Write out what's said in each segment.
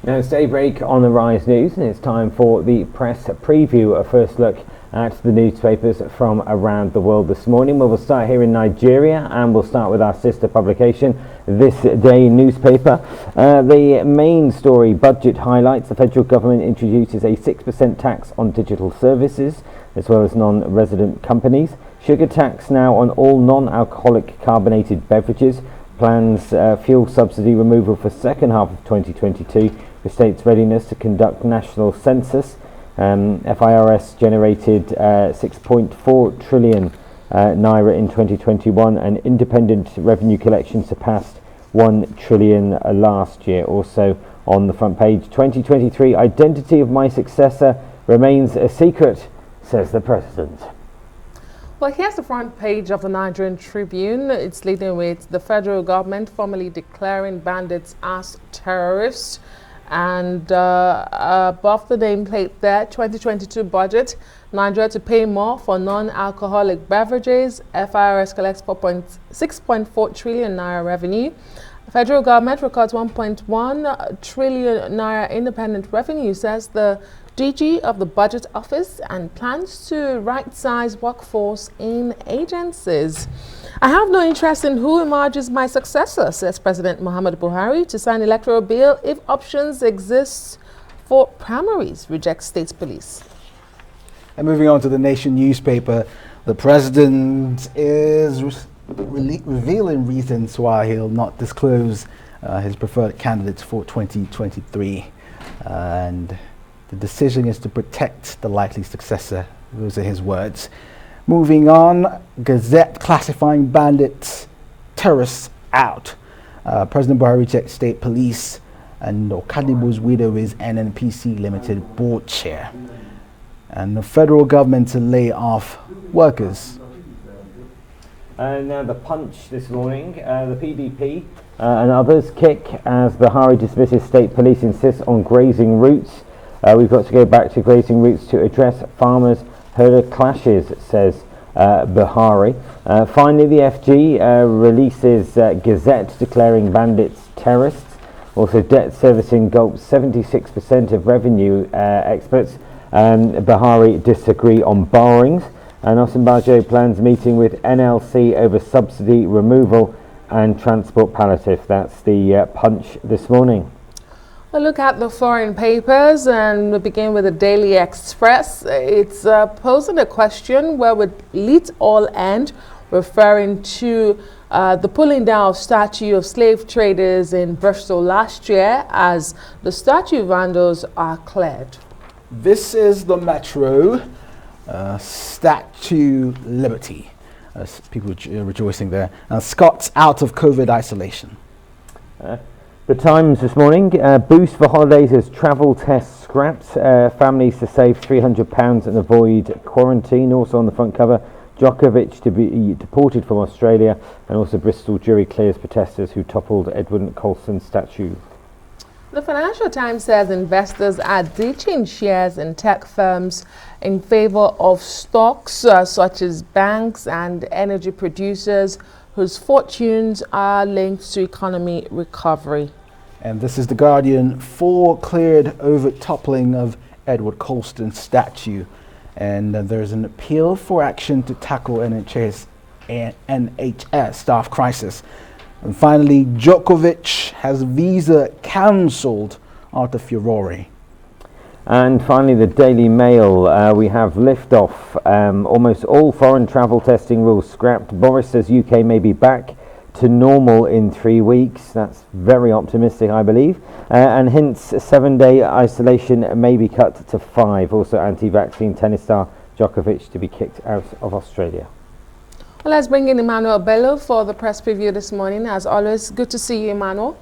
Now it's daybreak on the Rise News, and it's time for the press preview. A first look at the newspapers from around the world this morning. We'll start here in Nigeria, and we'll start with our sister publication, This Day newspaper. The main story, budget highlights: the federal government introduces a 6% tax on digital services as well as non-resident companies. Sugar tax now on all non-alcoholic carbonated beverages. Plans fuel subsidy removal for second half of 2022. The state's readiness to conduct national census. FIRS generated 6.4 trillion naira in 2021, and independent revenue collection surpassed 1 trillion last year. Also on the front page, 2023 identity of my successor remains a secret, says the president. Well, here's the front page of the Nigerian Tribune. It's leading with the federal government formally declaring bandits as terrorists. And above the nameplate there, 2022 budget, Nigeria to pay more for non-alcoholic beverages. FIRS collects 6.4 trillion naira revenue. Federal government records 1.1 trillion naira independent revenue, says the DG of the Budget Office, and plans to right-size workforce in agencies. I have no interest in who emerges my successor, says President Muhammadu Buhari, to sign electoral bill if options exist for primaries, rejects state police. And moving on to the Nation newspaper, the president is revealing reasons why he'll not disclose his preferred candidates for 2023. And the decision is to protect the likely successor. Those are his words. Moving on, Gazette classifying bandits, terrorists out. President Buhari rejects state police, and Okadibo's widow is NNPC Limited board chair. And the federal government to lay off workers. Now the Punch this morning, the PDP and others kick as Buhari dismisses state police insists on grazing routes. We've got to go back to grazing routes to address farmers' herder clashes, says Buhari. Finally, the FG releases Gazette declaring bandits terrorists. Also, debt servicing gulps 76% of revenue, experts. Buhari disagree on borrowings. And Osinbajo plans meeting with NLC over subsidy removal and transport palliative. That's the Punch this morning. We'll look at the foreign papers, and we begin with the Daily Express. It's posing a question: where would it all end? Referring to the pulling down of statue of slave traders in Bristol last year, as the statue vandals are cleared. This is the Metro. Statue Liberty. People rejoicing there. Scots out of COVID isolation. The Times this morning, boost for holidays as travel tests scrapped. Families to save £300 and avoid quarantine. Also on the front cover, Djokovic to be deported from Australia, and also Bristol jury clears protesters who toppled Edwin Colston's statue. The Financial Times says investors are ditching shares in tech firms in favor of stocks such as banks and energy producers whose fortunes are linked to economy recovery. And this is The Guardian. 4 cleared over toppling of Edward Colston's statue. And there's an appeal for action to tackle NHS staff crisis. And finally, Djokovic has visa cancelled after furore. And finally, the Daily Mail. We have liftoff. Almost all foreign travel testing rules scrapped. Boris says UK may be back to normal in 3 weeks. That's very optimistic, I believe. And hints 7-day isolation may be cut to 5. Also, anti-vaccine tennis star Djokovic to be kicked out of Australia. Well, let's bring in Emmanuel Bello for the press preview this morning. As always, good to see you, Emmanuel.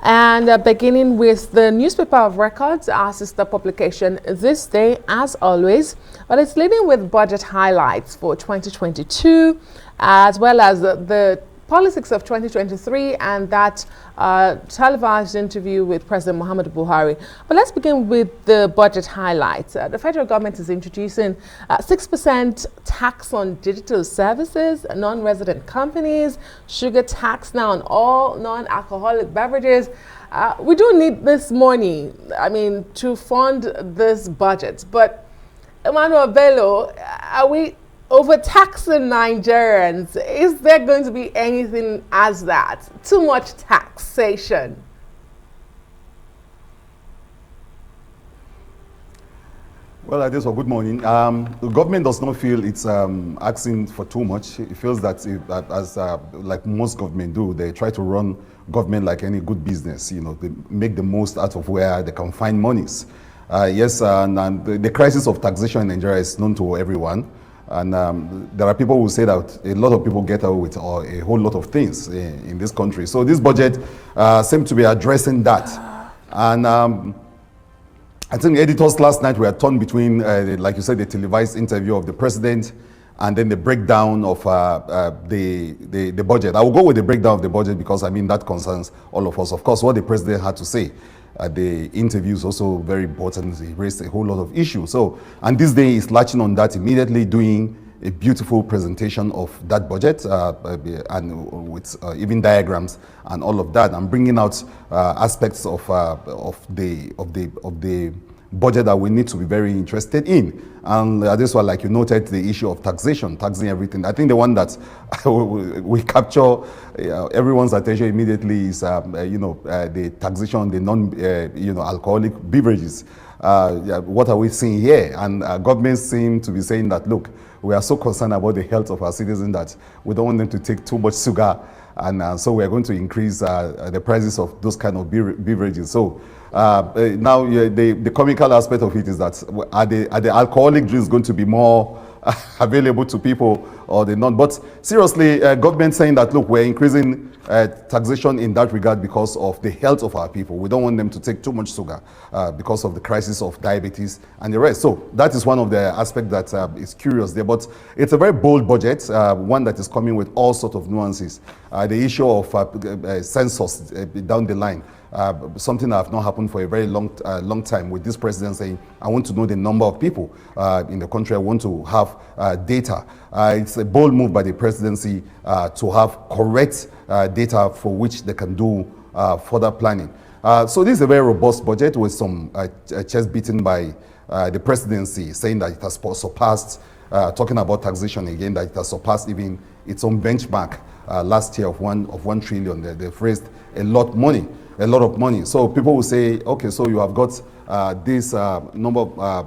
And beginning with the newspaper of records, our sister publication This Day, as always. But it's leading with budget highlights for 2022, as well as the politics of 2023 and that televised interview with President Muhammadu Buhari. But let's begin with the budget highlights. The federal government is introducing 6% tax on digital services, non-resident companies, sugar tax now on all non-alcoholic beverages. We do need this money, to fund this budget. But Emmanuel Bello, are we overtaxing Nigerians? Is there going to be anything as that? Too much taxation? Well, good morning. The government does not feel it's asking for too much. It feels that, like most government do, they try to run government like any good business. They make the most out of where they can find monies. Yes, and the crisis of taxation in Nigeria is known to everyone. And there are people who say that a lot of people get away with a whole lot of things in this country. So this budget seems to be addressing that. And I think the editors last night were torn between, like you said, the televised interview of the president and then the breakdown of the budget. I will go with the breakdown of the budget because, that concerns all of us. Of course, what the president had to say the interview is also very important. He raised a whole lot of issues. So, and this day is latching on that immediately, doing a beautiful presentation of that budget and with even diagrams and all of that, and bringing out aspects of the budget that we need to be very interested in. And this one, like you noted, the issue of taxation, taxing everything. I think the one that we capture everyone's attention immediately is, the taxation on the non-alcoholic beverages. What are we seeing here? And governments seem to be saying that, look, we are so concerned about the health of our citizens that we don't want them to take too much sugar, and so we are going to increase the prices of those kind of beverages. So now the comical aspect of it is that are the alcoholic drinks going to be more available to people or the non? But seriously, government saying that, look, we're increasing taxation in that regard because of the health of our people. We don't want them to take too much sugar because of the crisis of diabetes and the rest. So that is one of the aspects that is curious there. But it's a very bold budget, one that is coming with all sorts of nuances. The issue of census down the line. Something that have not happened for a very long time, with this president saying, I want to know the number of people in the country. I want to have data. It's a bold move by the presidency to have correct data for which they can do further planning. So this is a very robust budget with some chest beaten by the presidency, saying that it has surpassed, talking about taxation again, that it has surpassed even its own benchmark last year of 1 trillion. They've raised a lot of money. So people will say, okay, so you have got this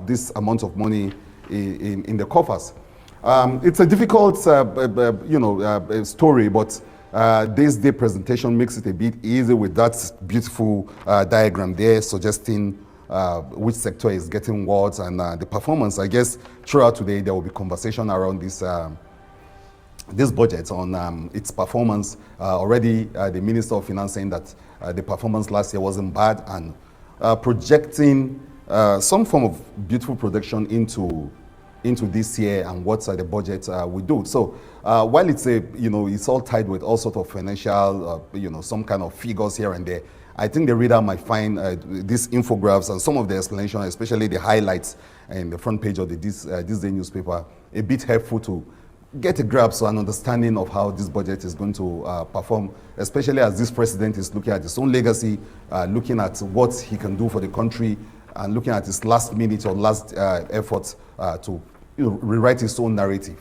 this amount of money in the coffers. It's a difficult, story, but this day presentation makes it a bit easy with that beautiful diagram there, suggesting which sector is getting what and the performance. I guess throughout today there will be conversation around this budget on its performance. Already the Minister of Finance saying that the performance last year wasn't bad, and projecting some form of beautiful projection into this year and what the budget will do. So while it's it's all tied with all sorts of financial, some kind of figures here and there, I think the reader might find these infographics and some of the explanation, especially the highlights in the front page of the This Day newspaper, a bit helpful to get a grasp and understanding of how this budget is going to perform, especially as this president is looking at his own legacy, looking at what he can do for the country, and looking at his last minute or last effort to rewrite his own narrative.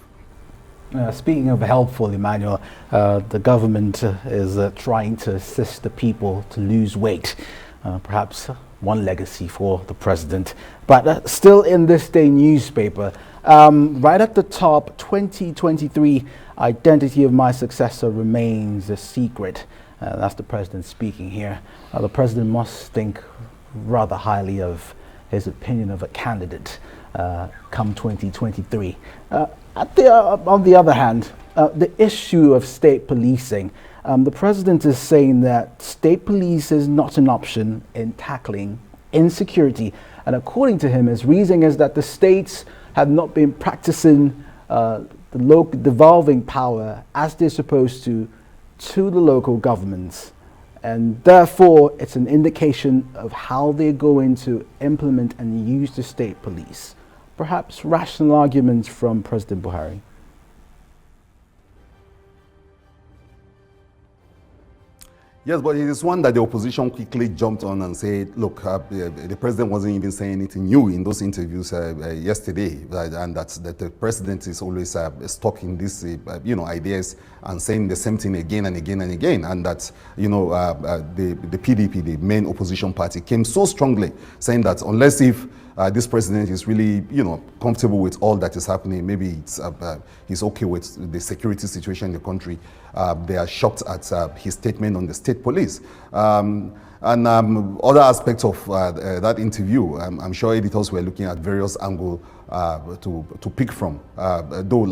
Speaking of helpful, Emmanuel, the government is trying to assist the people to lose weight. Perhaps one legacy for the president. But still in This Day newspaper, right at the top, 2023, identity of my successor remains a secret. That's the president speaking here. The president must think rather highly of his opinion of a candidate come 2023. On the other hand, the issue of state policing, the president is saying that state police is not an option in tackling insecurity. And according to him, his reason is that the states have not been practicing the local devolving power as they're supposed to to the local governments, and therefore it's an indication of how they're going to implement and use the state police. Perhaps rational arguments from President Buhari. Yes, but it is one that the opposition quickly jumped on and said, look, the president wasn't even saying anything new in those interviews yesterday, and that the president is always stuck in these ideas and saying the same thing again and again and again, and that the PDP, the main opposition party, came so strongly saying that unless if this president is really, comfortable with all that is happening, maybe he's okay with the security situation in the country. They are shocked at his statement on the state police. And other aspects of that interview, I'm sure editors were looking at various angles to pick from. Though,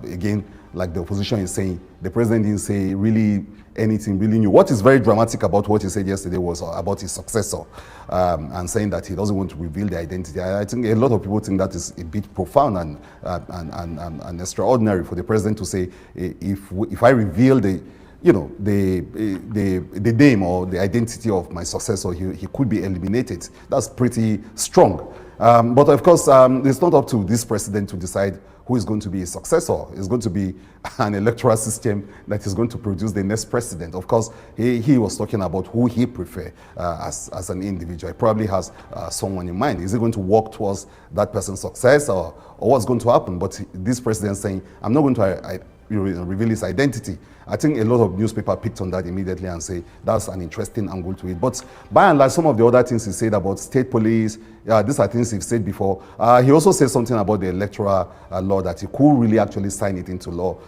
again, like the opposition is saying, the president didn't say really anything really new. What is very dramatic about what he said yesterday was about his successor, and saying that he doesn't want to reveal the identity. I think a lot of people think that is a bit profound and extraordinary for the president to say, if I reveal the name or the identity of my successor, he could be eliminated. That's pretty strong. But of course, it's not up to this president to decide who is going to be his successor. It's going to be an electoral system that is going to produce the next president. Of course, he was talking about who he prefers as an individual. He probably has someone in mind. Is he going to work towards that person's success, or what's going to happen? But this president is saying, I'm not going to reveal his identity. I think a lot of newspapers picked on that immediately and say that's an interesting angle to it. But by and large, some of the other things he said about state police, these are things he's said before. He also said something about the electoral law, that he could really actually sign it into law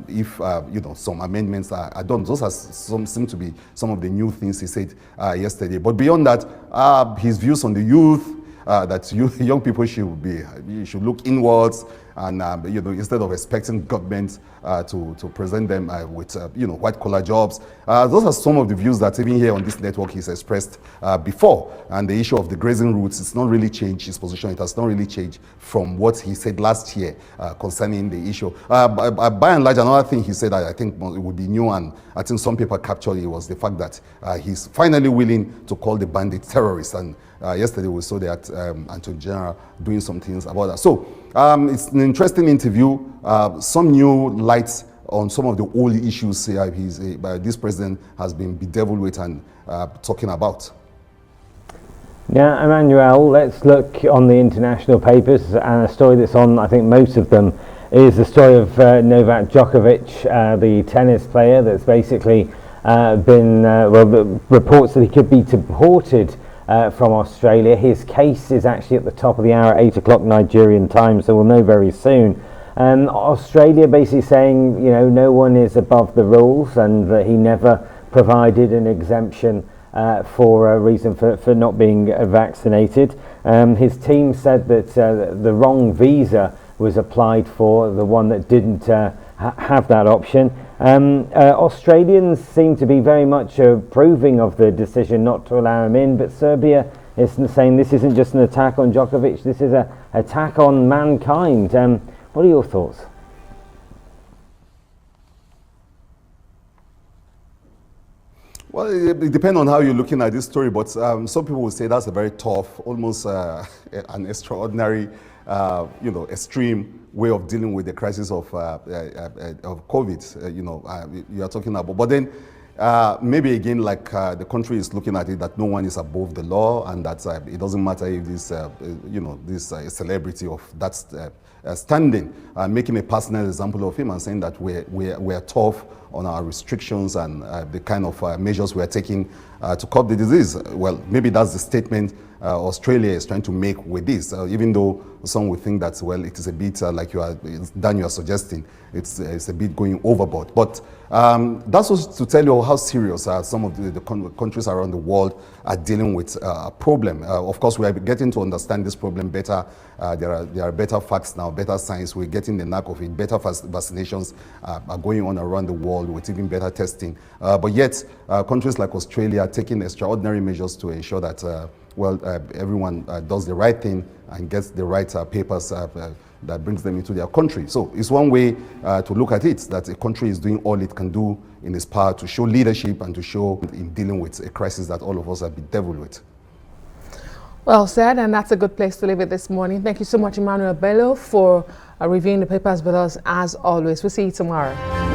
if some amendments are done. Those seem to be some of the new things he said yesterday. But beyond that, his views on the youth, that young people should look inwards, and instead of expecting government to present them with white collar jobs. Those are some of the views that even here on this network he's expressed before. And the issue of the grazing routes, it's not really changed his position. It has not really changed from what he said last year concerning the issue. By and large, another thing he said that I think it would be new, and I think some people captured it, was the fact that he's finally willing to call the bandits terrorists. And yesterday we saw that Attorney General doing some things about that. So it's an interesting interview. Some new lights on some of the old issues this president has been bedeviled with and talking about. Now, Emmanuel, let's look on the international papers, and a story that's on, I think, most of them is the story of Novak Djokovic, the tennis player that's basically the reports that he could be deported from Australia. His case is actually at the top of the hour at 8 o'clock Nigerian time, so we'll know very soon. Australia basically saying, no one is above the rules, and that he never provided an exemption for a reason for not being vaccinated. His team said that the wrong visa was applied for, the one that didn't have that option. Australians seem to be very much approving of the decision not to allow him in, but Serbia is saying this isn't just an attack on Djokovic, this is an attack on mankind. What are your thoughts? Well, it depends on how you're looking at this story, but some people will say that's a very tough, almost an extraordinary, extreme way of dealing with the crisis of COVID. You are talking about, but then maybe again, the country is looking at it that no one is above the law, and that it doesn't matter if this, this celebrity of that standing, making a personal example of him and saying that we're tough on our restrictions and the kind of measures we're taking to curb the disease. Well, maybe that's the statement Australia is trying to make with this, even though some would think that, well, it is a bit like you are suggesting, it's a bit going overboard. But that's also to tell you how serious some of the countries around the world are dealing with a problem. Of course, we are getting to understand this problem better. There are better facts now, better science. We're getting the knack of it. Better vaccinations are going on around the world with even better testing. But yet, countries like Australia are taking extraordinary measures to ensure that everyone does the right thing and gets the right papers that brings them into their country. So it's one way to look at it, that a country is doing all it can do in his power to show leadership and to show in dealing with a crisis that all of us have been deviled with. Well said, and that's a good place to leave it this morning. Thank you so much, Emmanuel Bello, for reviewing the papers with us as always. We'll see you tomorrow.